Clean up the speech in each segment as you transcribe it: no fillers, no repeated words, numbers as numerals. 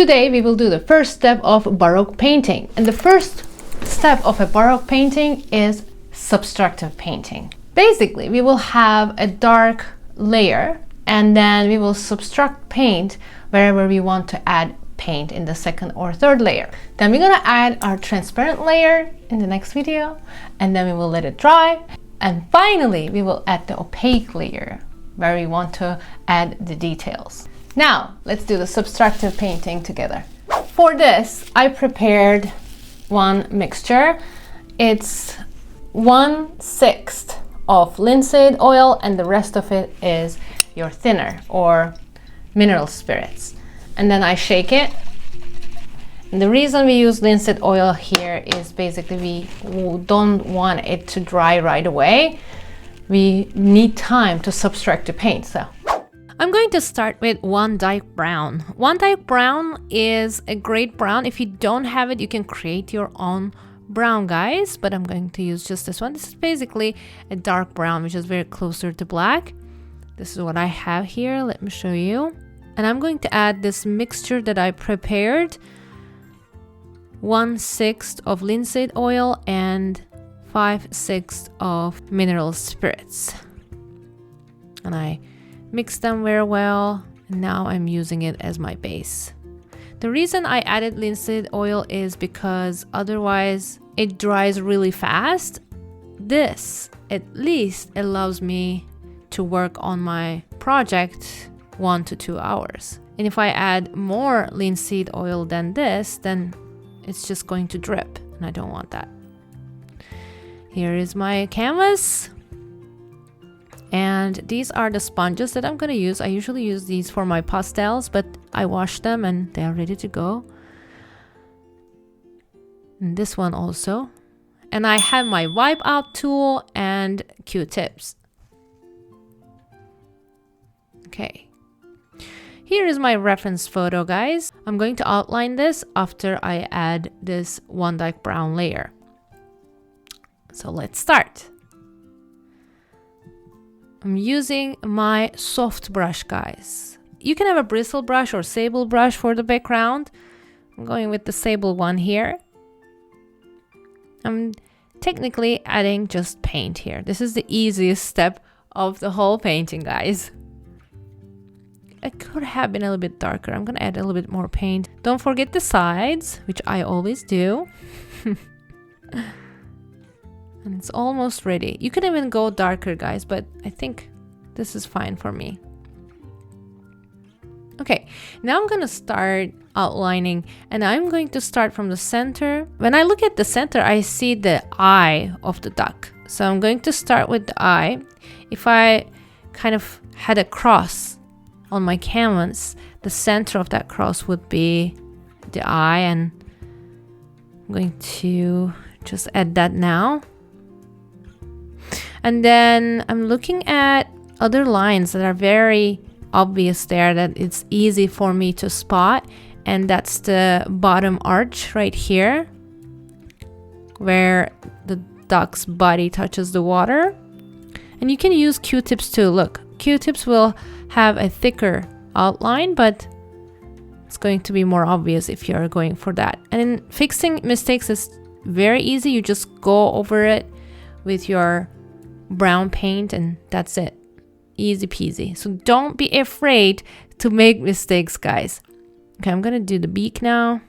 Today we will do the first step of Baroque painting. And the first step of a Baroque painting is subtractive painting. Basically, we will have a dark layer and then we will subtract paint wherever we want to add paint in the second or third layer. Then we're gonna add our transparent layer in the next video, and then we will let it dry. And finally, we will add the opaque layer where we want to add the details. Now, let's do the subtractive painting together. For this, I prepared one mixture. It's 1/6 of linseed oil and the rest of it is your thinner or mineral spirits. And then I shake it. And the reason we use linseed oil here is basically we don't want it to dry right away. We need time to subtract the paint. So I'm going to start with Van Dyke brown. Van Dyke brown is a great brown. If you don't have it, you can create your own brown, guys, but I'm going to use just this one. This is basically a dark brown, which is very closer to black. This is what I have here. Let me show you. And I'm going to add this mixture that I prepared. 1/6 of linseed oil and 5/6 of mineral spirits. And I mix them very well, and now I'm using it as my base. The reason I added linseed oil is because otherwise it dries really fast. This at least allows me to work on my project 1 to 2 hours. And if I add more linseed oil than this, then it's just going to drip, and I don't want that. Here is my canvas. And these are the sponges that I'm going to use. I usually use these for my pastels, but I wash them and they are ready to go. And this one also. And I have my wipe out tool and Q-tips. Okay. Here is my reference photo, guys. I'm going to outline this after I add this Van Dyke brown layer. So let's start. I'm using my soft brush, guys. You can have a bristle brush or sable brush for the background. I'm going with the sable one here. I'm technically adding just paint here. This is the easiest step of the whole painting, guys. It could have been a little bit darker. I'm gonna add a little bit more paint. Don't forget the sides, which I always do. And it's almost ready. You can even go darker, guys, but I think this is fine for me. Okay, now I'm gonna start outlining, and I'm going to start from the center. When I look at the center, I see the eye of the duck. So I'm going to start with the eye. If I kind of had a cross on my canvas, the center of that cross would be the eye, and I'm going to just add that now. And then I'm looking at other lines that are very obvious there, that it's easy for me to spot. And that's the bottom arch right here, where the duck's body touches the water. And you can use Q-tips too. Look, Q-tips will have a thicker outline, but it's going to be more obvious if you're going for that. And fixing mistakes is very easy. You just go over it with your brown paint and that's it. Easy peasy. So don't be afraid to make mistakes, guys. Okay, I'm gonna do the beak now.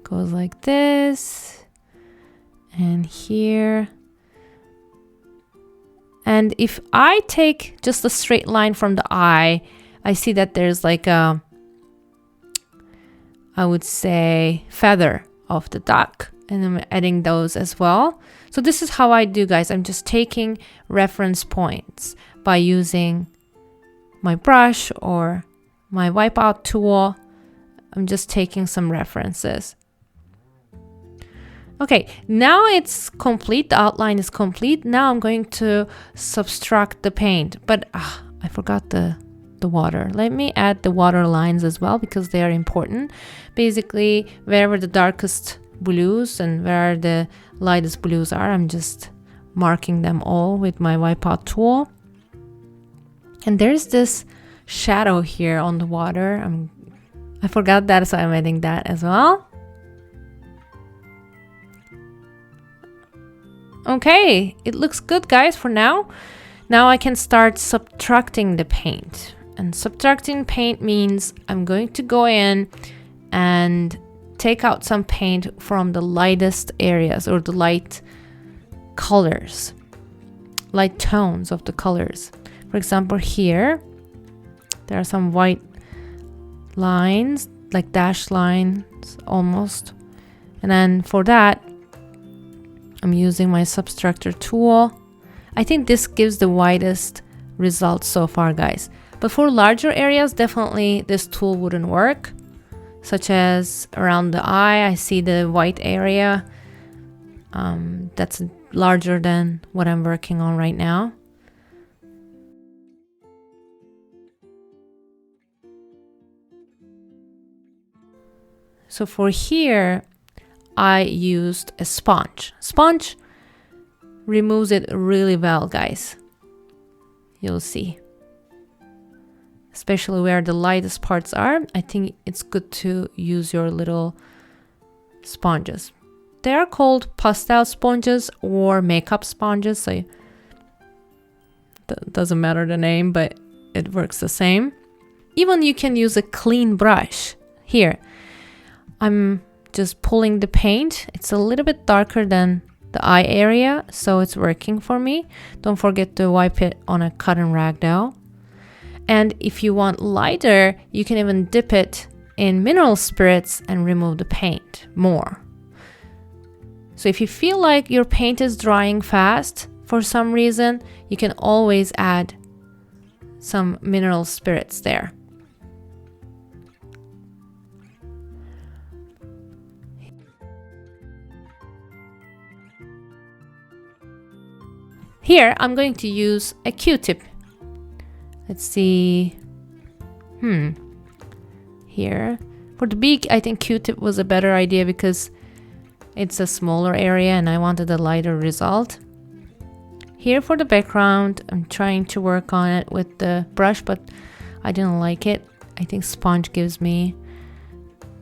Goes like this and here. And if I take just a straight line from the eye, I see that there's like a, I would say, feather of the duck. And I'm adding those as well. So this is how I do, guys. I'm just taking reference points by using my brush or my wipeout tool. I'm just taking some references. Okay, now it's complete. The outline is complete. Now I'm going to subtract the paint. But I forgot the water. Let me add the water lines as well because they are important. Basically, wherever the darkest blues and where the lightest blues are, I'm just marking them all with my wipeout tool. And there's this shadow here on the water. I forgot that, so I'm adding that as well. Okay, it looks good, guys, for now. Now I can start subtracting the paint. And subtracting paint means I'm going to go in and take out some paint from the lightest areas, or the light colors, light tones of the colors. For example, here there are some white lines, like dashed lines almost. And then for that, I'm using my Subtractor tool. I think this gives the widest results so far, guys. But for larger areas, definitely this tool wouldn't work. Such as around the eye, I see the white area. That's larger than what I'm working on right now. So for here, I used a sponge. Sponge removes it really well, guys. You'll see. Especially where the lightest parts are, I think it's good to use your little sponges. They are called pastel sponges or makeup sponges, so it doesn't matter the name, but it works the same. Even you can use a clean brush. Here, I'm just pulling the paint. It's a little bit darker than the eye area, so it's working for me. Don't forget to wipe it on a cotton rag though. And if you want lighter, you can even dip it in mineral spirits and remove the paint more. So if you feel like your paint is drying fast for some reason, you can always add some mineral spirits there. Here, I'm going to use a Q-tip. Let's see. Here. For the beak, I think Q-tip was a better idea because it's a smaller area and I wanted a lighter result. Here for the background, I'm trying to work on it with the brush, but I didn't like it. I think sponge gives me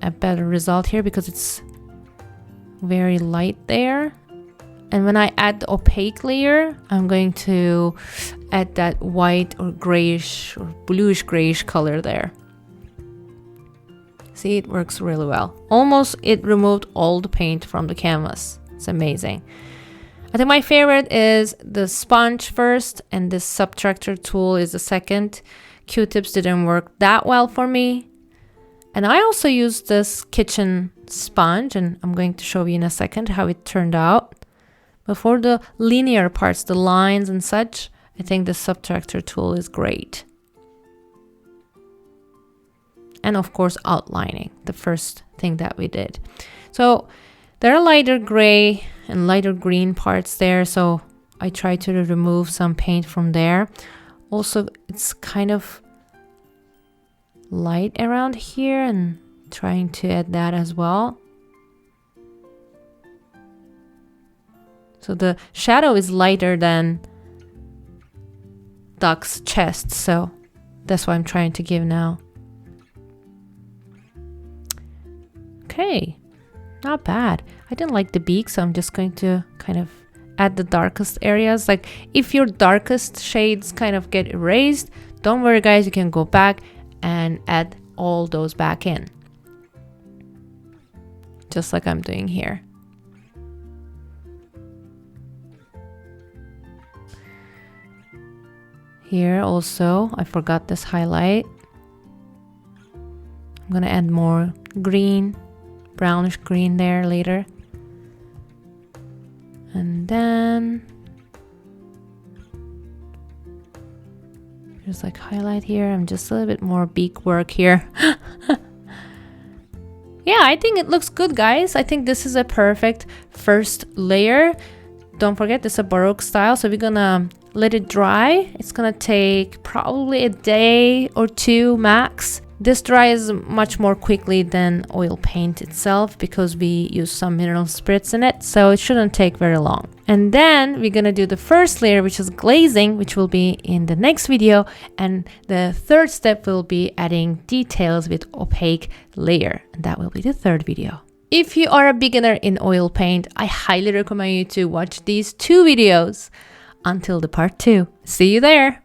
a better result here because it's very light there. And when I add the opaque layer, I'm going to add that white or grayish or bluish grayish color there. See, it works really well. Almost it removed all the paint from the canvas. It's amazing. I think my favorite is the sponge first and this Subtractor tool is the second. Q-tips didn't work that well for me. And I also used this kitchen sponge, and I'm going to show you in a second how it turned out. But for the linear parts, the lines and such, I think the Subtractor tool is great. And of course, outlining, the first thing that we did. So there are lighter gray and lighter green parts there, so I tried to remove some paint from there. Also, it's kind of light around here and trying to add that as well. So the shadow is lighter than duck's chest, so that's what I'm trying to give now. Okay, not bad. I didn't like the beak, so I'm just going to kind of add the darkest areas. Like if your darkest shades kind of get erased, don't worry guys, you can go back and add all those back in. Just like I'm doing here. Here also, I forgot this highlight. I'm gonna add more green, brownish green there later. And then just like highlight here. I'm just a little bit more beak work here. Yeah, I think it looks good, guys. I think this is a perfect first layer. Don't forget, this is a Baroque style, so we're gonna let it dry. It's gonna take probably a day or two max. This dries much more quickly than oil paint itself because we use some mineral spirits in it, so it shouldn't take very long. And then we're gonna do the first layer, which is glazing, which will be in the next video. And the third step will be adding details with opaque layer. And that will be the third video. If you are a beginner in oil paint, I highly recommend you to watch these 2 videos until the part 2. See you there.